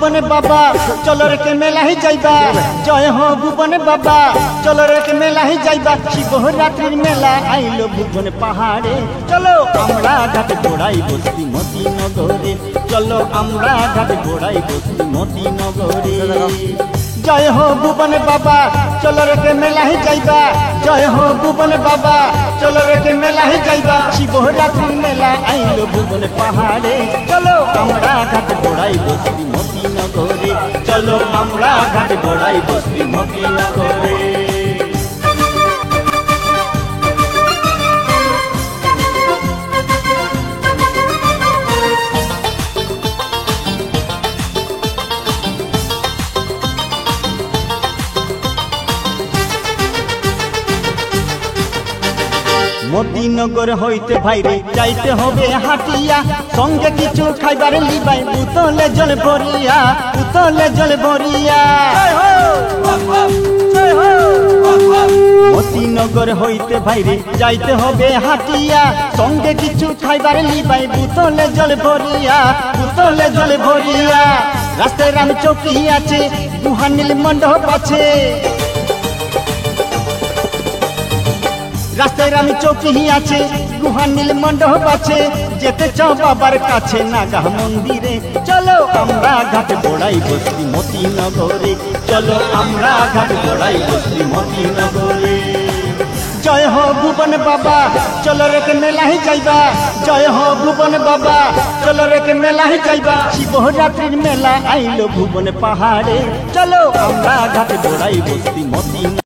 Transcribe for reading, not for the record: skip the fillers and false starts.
ভুবনে বাবা চলো রে কে মেলাহি যাইবা জয় হো ভুবনে বাবা চলো রে কে মেলাহি যাইবা শিবরাত্রির মেলা আইলো ভুবনে পাহাড়ে চলো আমরা ঘাট ঘোড়াই বসতি মতিনগরে চলো আমরা ঘাট ঘোড়াই বসতি মতিনগরে জয় হো ভুবনে বাবা চলো রে কে মেলাহি যাইবা জয় হো ভুবনে বাবা চলো রে কে মেলাহি যাইবা শিবরাত্রির মেলা আইলো ভুবনে পাহাড়ে চলো আমরা ঘাট ঘোড়াই বসতি মতিনগরে চলো আমরা ঘাট ঘোড়াই বসতি মতিনগরে মতিনগর হইতে ভাইরে যাইতে হবে হাটিয়া সঙ্গে কিছু খাইবার লিবাই উতলে জল ভরিয়া উতলে জল ভরিয়া মতিনগর হইতে ভাইরে যাইতে হবে হাটিয়া সঙ্গে কিছু খাইবার লিবাই উতলে জল ভরিয়া উতলে জল ভরিয়া রাস্তায় রাম চৌকি আছে গুহানীল মণ্ডপ আছে রাস্তায় রানী চৌকি আছে গুহানীল মণ্ডপ আছে যেতে চাও বাবার কাছে নাগা মন্দিরে চলো আমরা ঘাট ঘোড়াই বসতি মতিনগরে চলো আমরা ঘাট ঘোড়াই বসতি মতিনগরে জয় হো ভুবন বাবা চলো রে কে মেলাহি যাইবা জয় হো ভুবন বাবা চলো রে কে মেলাহি যাইবা শিবরাত্রির মেলা আইলো ভুবনে পাহাড়ে চলো আমরা ঘাট ঘোড়াই বসতি মতিনগরে।